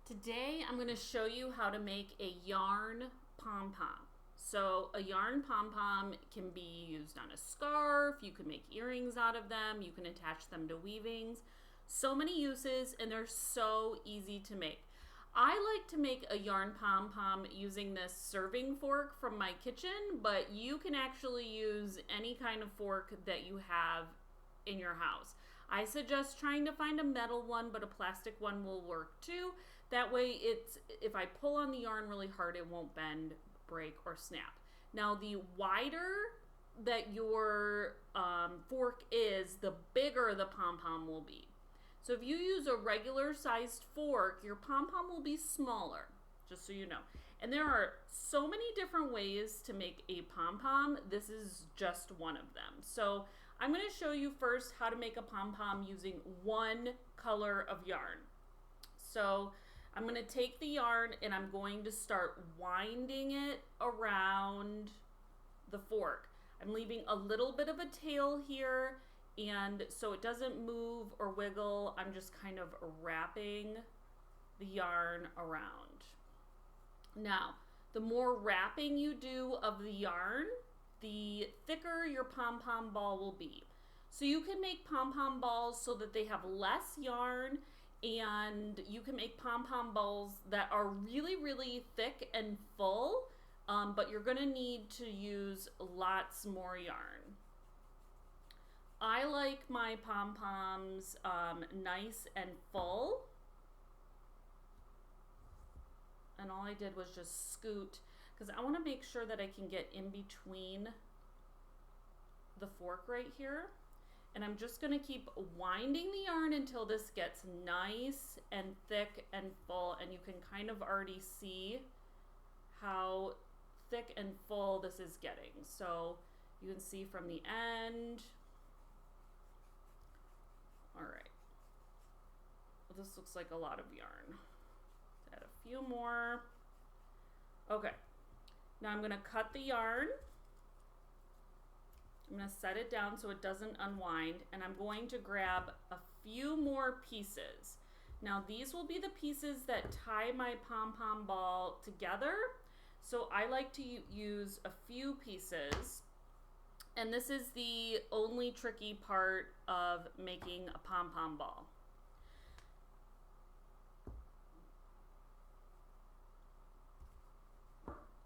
Today I'm going to show you how to make a yarn pom-pom. So a yarn pom-pom can be used on a scarf, you can make earrings out of them, you can attach them to weavings. So many uses, and they're so easy to make. I like to make a yarn pom-pom using this serving fork from my kitchen, but you can actually use any kind of fork that you have in your house. I suggest trying to find a metal one, but a plastic one will work too. That way if I pull on the yarn really hard, it won't bend, break, or snap. Now the wider that your fork is, the bigger the pom-pom will be. So if you use a regular sized fork, your pom-pom will be smaller, just so you know. And there are so many different ways to make a pom-pom. This is just one of them. So I'm going to show you first how to make a pom-pom using one color of yarn. So I'm going to take the yarn and I'm going to start winding it around the fork. I'm leaving a little bit of a tail here, and so it doesn't move or wiggle. I'm just kind of wrapping the yarn around. Now, the more wrapping you do of the yarn, the thicker your pom-pom ball will be. So you can make pom-pom balls so that they have less yarn, and you can make pom-pom balls that are really, really thick and full, but you're gonna need to use lots more yarn. I like my pom-poms nice and full. And all I did was just scoot, because I want to make sure that I can get in between the fork right here. And I'm just going to keep winding the yarn until this gets nice and thick and full. And you can kind of already see how thick and full this is getting. So you can see from the end. All right. Well, this looks like a lot of yarn. Add a few more. Okay, now I'm going to cut the yarn. I'm going to set it down so it doesn't unwind, and I'm going to grab a few more pieces. Now these will be the pieces that tie my pom-pom ball together, so I like to use a few pieces, and this is the only tricky part of making a pom-pom ball.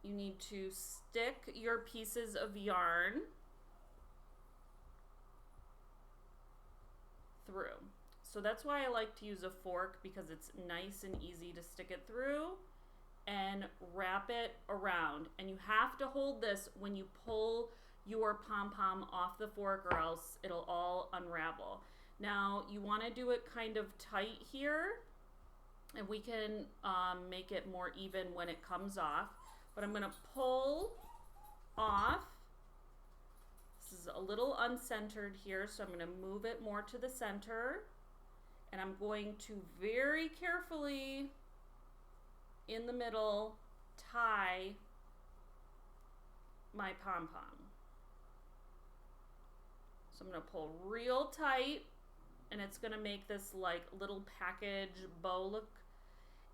You need to stick your pieces of yarn through. So that's why I like to use a fork, because it's nice and easy to stick it through and wrap it around. And you have to hold this when you pull your pom-pom off the fork, or else it'll all unravel. Now you want to do it kind of tight here, and we can make it more even when it comes off. But I'm going to pull off. This is a little uncentered here, so I'm going to move it more to the center. And I'm going to very carefully, in the middle, tie my pom-pom. So I'm going to pull real tight, and it's going to make this like little package bow look.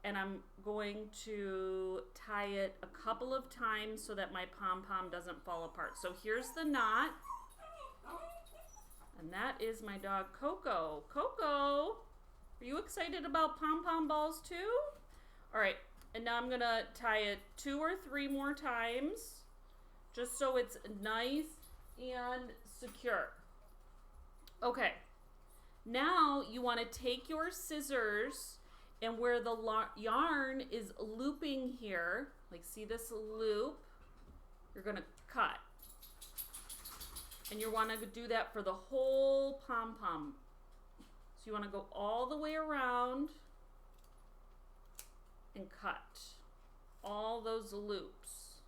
And I'm going to tie it a couple of times so that my pom-pom doesn't fall apart. So here's the knot. And that is my dog, Coco. Coco, are you excited about pom-pom balls too? All right, and now I'm gonna tie it 2 or 3 more times, just so it's nice and secure. Okay, now you wanna take your scissors, and where the yarn is looping here, like see this loop, you're gonna cut. And you wanna do that for the whole pom-pom. So you wanna go all the way around and cut all those loops.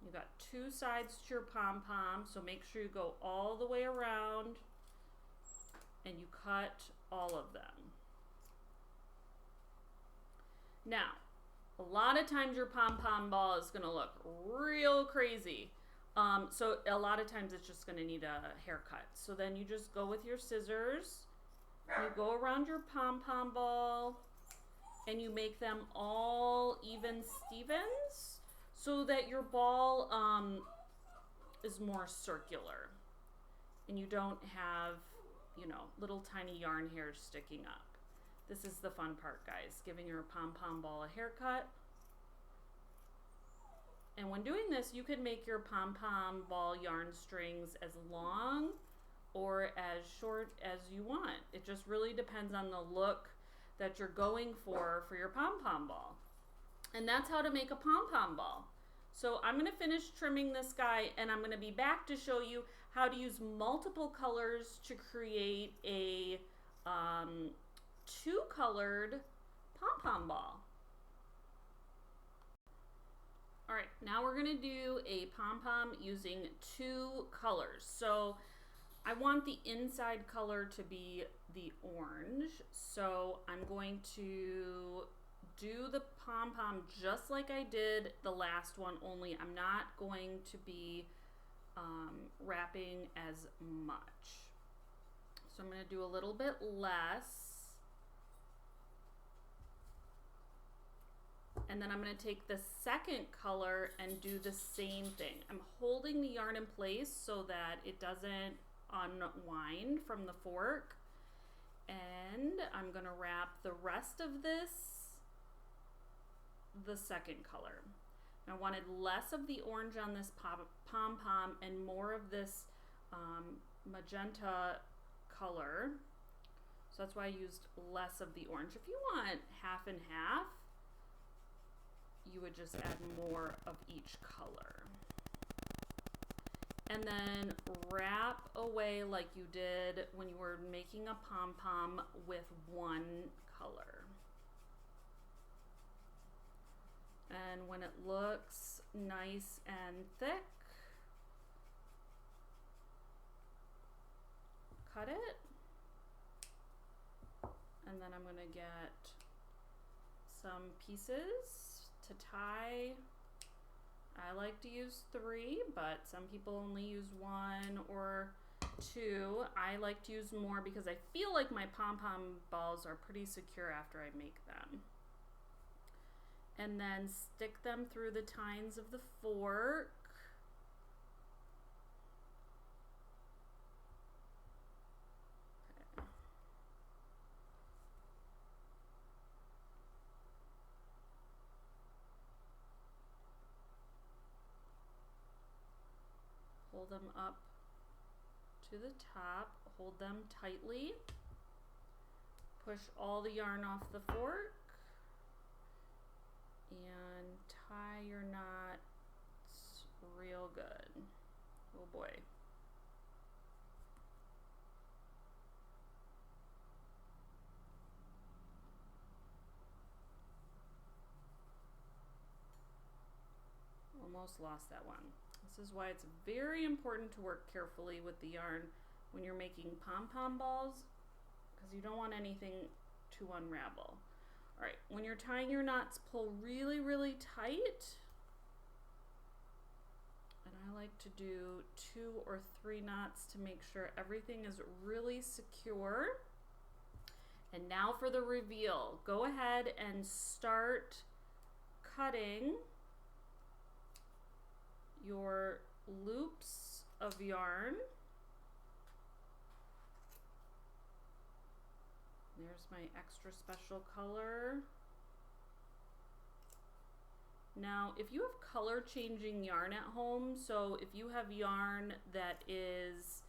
You got 2 sides to your pom-pom, so make sure you go all the way around and you cut all of them. Now, a lot of times your pom-pom ball is gonna look real crazy. So a lot of times it's just gonna need a haircut. So then you just go with your scissors You go around your pom-pom ball and you make them all even Stevens so that your ball is more circular and you don't have, you know, little tiny yarn hairs sticking up. This is the fun part, guys, giving your pom-pom ball a haircut. And when doing this, you can make your pom-pom ball yarn strings as long or as short as you want. It just really depends on the look that you're going for your pom-pom ball. And that's how to make a pom-pom ball. So I'm going to finish trimming this guy and I'm going to be back to show you how to use multiple colors to create a two-colored pom-pom ball. All right, now we're gonna do a pom-pom using two colors. So I want the inside color to be the orange. So I'm going to do the pom-pom just like I did the last one, only I'm not going to be wrapping as much. So I'm gonna do a little bit less. And then I'm going to take the second color and do the same thing. I'm holding the yarn in place so that it doesn't unwind from the fork. And I'm going to wrap the rest of this the second color. I wanted less of the orange on this pom-pom and more of this magenta color. So that's why I used less of the orange. If you want half and half, you would just add more of each color. And then wrap away like you did when you were making a pom-pom with one color. And when it looks nice and thick, cut it. And then I'm going to get some pieces to tie. I like to use 3, but some people only use 1 or 2. I like to use more because I feel like my pom-pom balls are pretty secure after I make them. And then stick them through the tines of the fork. Pull them up to the top, hold them tightly, push all the yarn off the fork, and tie your knots real good. Oh boy. Almost lost that one. This is why it's very important to work carefully with the yarn when you're making pom-pom balls, because you don't want anything to unravel. All right, when you're tying your knots, pull really, really tight. And I like to do 2 or 3 knots to make sure everything is really secure. And now for the reveal. Go ahead and start cutting your loops of yarn. There's my extra special color. Now, if you have color changing yarn at home, so if you have yarn that is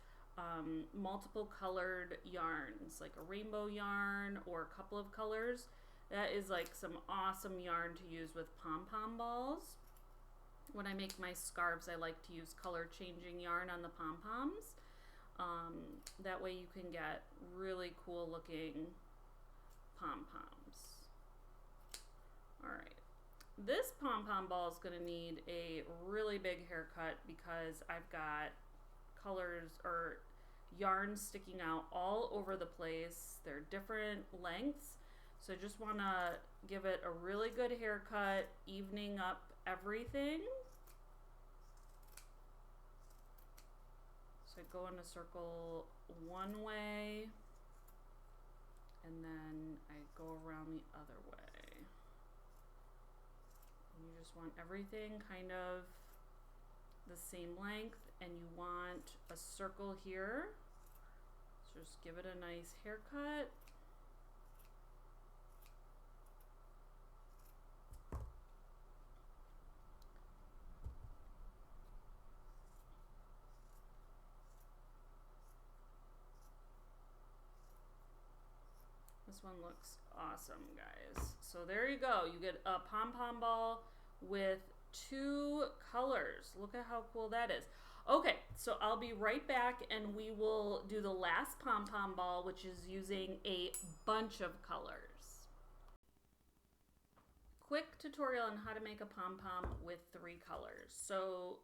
multiple colored yarns, like a rainbow yarn or a couple of colors, that is like some awesome yarn to use with pom-pom balls. When I make my scarves, I like to use color changing yarn on the pom-poms. That way you can get really cool looking pom-poms. All right. This pom-pom ball is going to need a really big haircut because I've got colors or yarn sticking out all over the place. They're different lengths. So I just want to give it a really good haircut, evening up everything. So I go in a circle one way, and then I go around the other way. And you just want everything kind of the same length, and you want a circle here. So just give it a nice haircut. This one looks awesome, guys. So there you go. You get a pom-pom ball with 2 colors. Look at how cool that is. Okay, so I'll be right back and we will do the last pom-pom ball, which is using a bunch of colors. Quick tutorial on how to make a pom-pom with 3 colors. So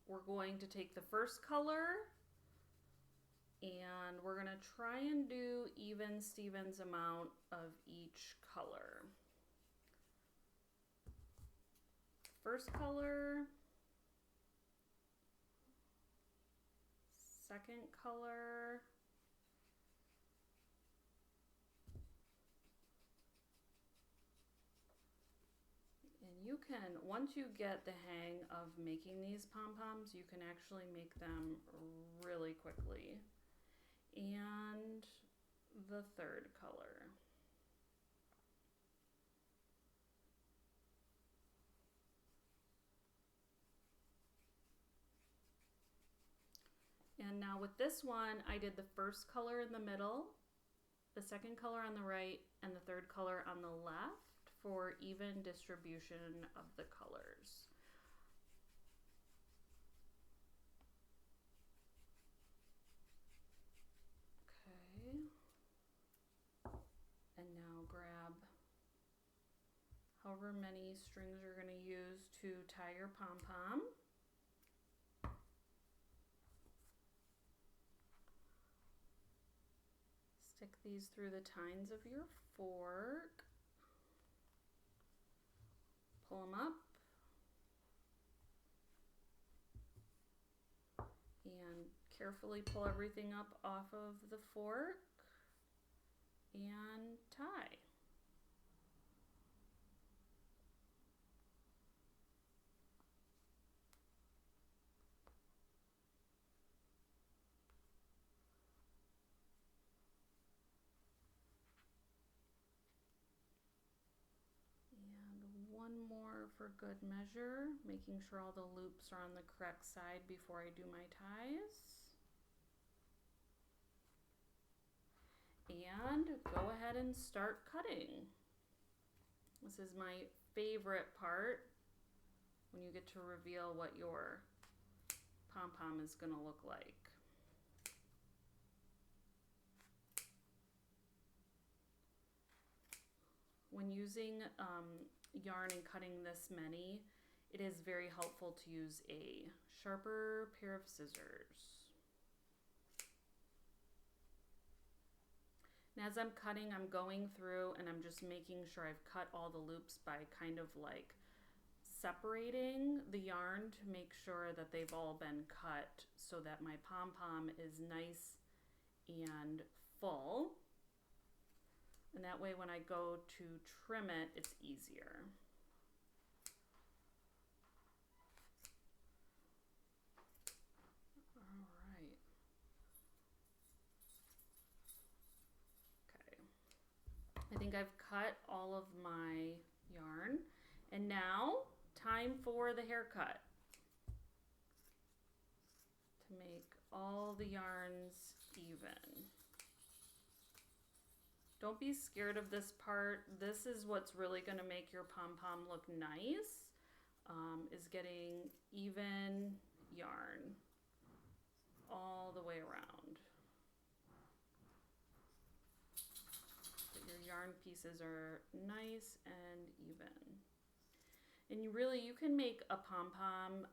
we're going to take the first color and we're gonna try and do even Stevens amount of each color. First color, second color, and you can, once you get the hang of making these pom-poms, you can actually make them really quickly. And the third color. And now with this one, I did the first color in the middle, the second color on the right, and the third color on the left for even distribution of the colors. And now grab however many strings you're going to use to tie your pom-pom. Stick these through the tines of your fork. Pull them up. And carefully pull everything up off of the fork. And tie. And one more for good measure, making sure all the loops are on the correct side before I do my ties. And go ahead and start cutting. This is my favorite part, when you get to reveal what your pom-pom is going to look like. When using yarn and cutting this many, it is very helpful to use a sharper pair of scissors. And as I'm cutting, I'm going through and I'm just making sure I've cut all the loops by kind of like separating the yarn to make sure that they've all been cut so that my pom-pom is nice and full. And that way when I go to trim it, it's easier. I think I've cut all of my yarn, and now time for the haircut to make all the yarns even. Don't be scared of this part. This is what's really going to make your pom-pom look nice, is getting even yarn all the way around. Yarn pieces are nice and even. And you can make a pom-pom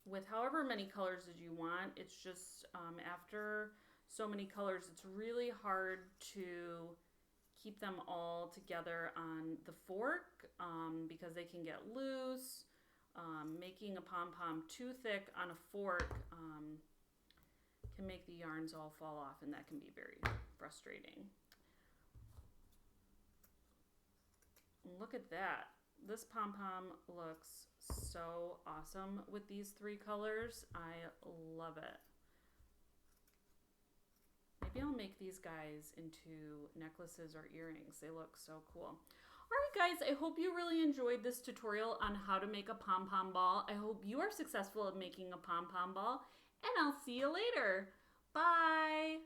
with however many colors as you want. It's just after so many colors, it's really hard to keep them all together on the fork because they can get loose. Making a pom-pom too thick on a fork can make the yarns all fall off, and that can be very frustrating. Look at that. This pom-pom looks so awesome with these 3 colors. I love it. Maybe I'll make these guys into necklaces or earrings. They look so cool. All right, guys, I hope you really enjoyed this tutorial on how to make a pom-pom ball. I hope you are successful at making a pom-pom ball, and I'll see you later. Bye.